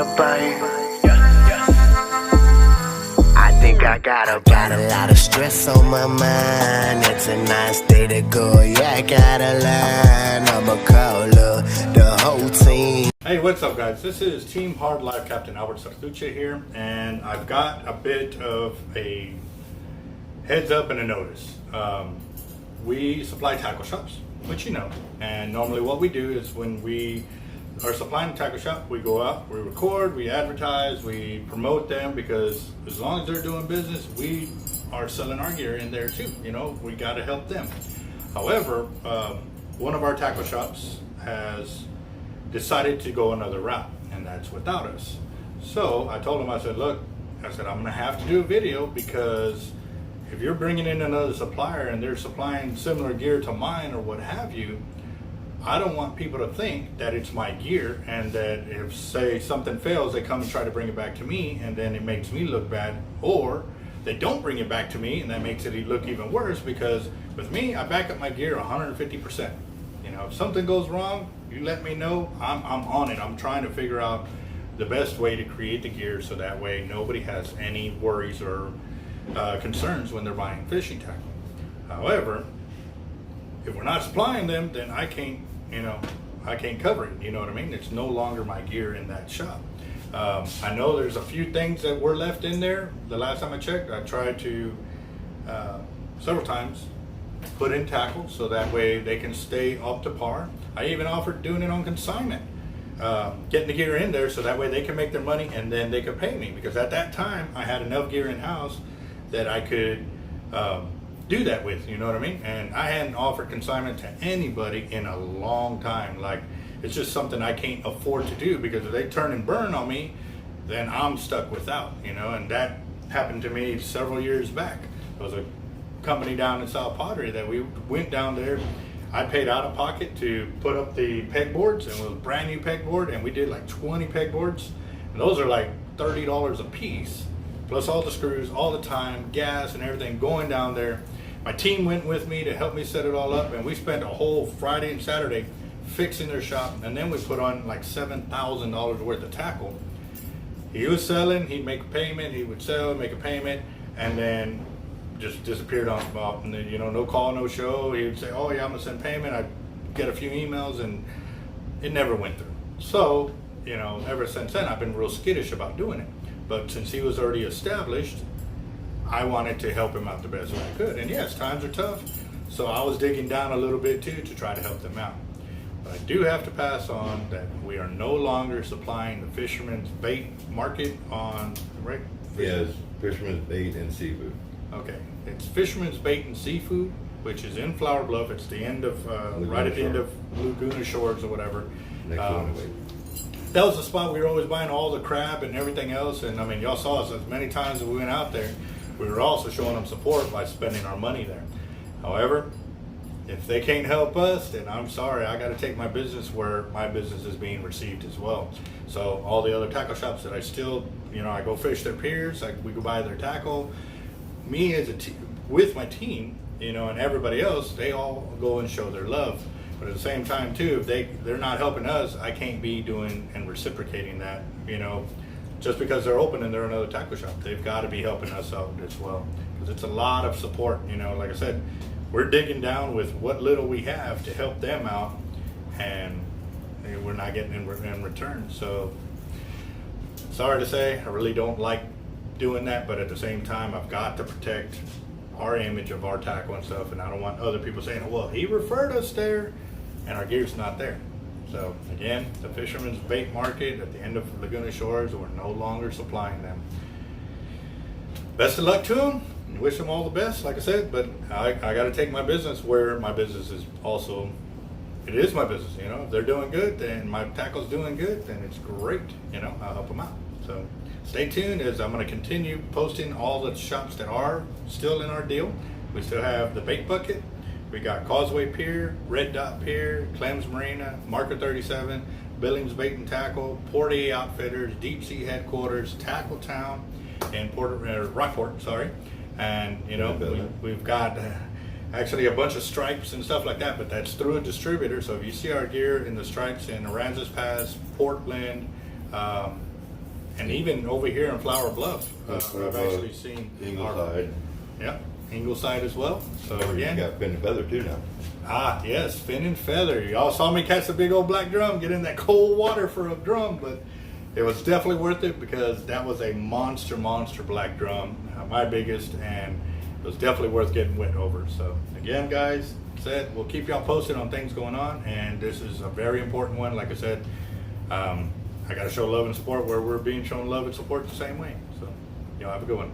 a bite. I think I got a lot of stress on my mind. It's a nice day to go. Yeah, I got a line. I'ma call up the whole team. Hey, what's up, guys? This is Team Hard Life Captain Albert Sartucci here, and I've got a bit of a heads up and a notice. We supply tackle shops, which you know, and normally what we do is when we are supplying a tackle shop, we go out, we record, we advertise, we promote them, because as long as they're doing business, we are selling our gear in there too. You know, we got to help them. However, one of our tackle shops has decided to go another route, and that's without us. So I told him, I said, look, I'm gonna have to do a video, because if you're bringing in another supplier and they're supplying similar gear to mine or what have you, I don't want people to think that it's my gear, and that if, say, something fails, they come and try to bring it back to me, and then it makes me look bad, or they don't bring it back to me, and that makes it look even worse, because with me, I back up my gear 150%. You know, if something goes wrong, you let me know. I'm on it. I'm trying to figure out the best way to create the gear so that way nobody has any worries or concerns when they're buying fishing tackle. However, if we're not supplying them, then I can't, I can't cover it. You know what I mean? It's no longer my gear in that shop. I know there's a few things that were left in there. The last time I checked, I tried to several times put in tackle so that way they can stay up to par. I even offered doing it on consignment, getting the gear in there so that way they can make their money and then they could pay me, because at that time I had enough gear in house that I could do that with, you know what I mean? And I hadn't offered consignment to anybody in a long time. Like, it's just something I can't afford to do, because if they turn and burn on me, then I'm stuck without, and that happened to me several years back. There was a company down in South Padre that we went down there. I paid out of pocket to put up the pegboards, and it was a brand new pegboard, and we did like 20 pegboards, and those are like $30 a piece, plus all the screws, all the time, gas and everything going down there. My team went with me to help me set it all up, and we spent a whole Friday and Saturday fixing their shop, and then we put on like $7,000 worth of tackle. He was selling, he'd make a payment, he would sell, make a payment, and then just disappeared on Bob, and then, no call, no show. He would say, oh yeah, I'm gonna send payment. I'd get a few emails, and it never went through. So, ever since then, I've been real skittish about doing it. But since he was already established, I wanted to help him out the best way I could. And yes, times are tough, so I was digging down a little bit too to try to help them out. But I do have to pass on that we are no longer supplying the Fisherman's Bait market on, right? Yes, Fisherman's Bait and Seafood. Okay, it's Fisherman's Bait and Seafood, which is in Flower Bluff. It's the end of, right at the end of Laguna Shores or whatever. Next one away. That was the spot we were always buying all the crab and everything else. And I mean, y'all saw us as many times as we went out there. We were also showing them support by spending our money there. However, if they can't help us, then I'm sorry, I got to take my business where my business is being received as well. So all the other tackle shops that I still, I go fish their piers, we go buy their tackle. Me as with my team, and everybody else, they all go and show their love. But at the same time too, if they're not helping us, I can't be doing and reciprocating that, just because they're open and they're another tackle shop. They've got to be helping us out as well, because it's a lot of support. Like I said, we're digging down with what little we have to help them out, and we're not getting in return. So sorry to say, I really don't like doing that, but at the same time, I've got to protect our image of our tackle and stuff, and I don't want other people saying, well, he referred us there and our gear's not there. So again, the Fisherman's Bait market at the end of Laguna Shores, we're no longer supplying them. Best of luck to them, and wish them all the best, like I said, but I got to take my business where my business is also, it is my business. If they're doing good, then my tackle's doing good, then it's great. I'll help them out. So stay tuned, as I'm going to continue posting all the shops that are still in our deal. We still have the Bait Bucket. We got Causeway Pier, Red Dot Pier, Clem's Marina, Marker 37, Billings Bait and Tackle, Porty Outfitters, Deep Sea Headquarters, Tackle Town, and Rockport, sorry. And, we've got actually a bunch of stripes and stuff like that, but that's through a distributor. So if you see our gear in the stripes in Aransas Pass, Portland, And even over here in Flower Bluff, Flower I've Bluff, actually seen Ingleside. Yeah, Ingleside as well. So You again, got fin and feather too now. yes, fin and feather. Y'all saw me catch the big old black drum, get in that cold water for a drum, but it was definitely worth it because that was a monster black drum, my biggest, and it was definitely worth getting wet over. So again, guys, said we'll keep y'all posted on things going on, and this is a very important one. Like I said, I got to show love and support where we're being shown love and support the same way. So y'all have a good one.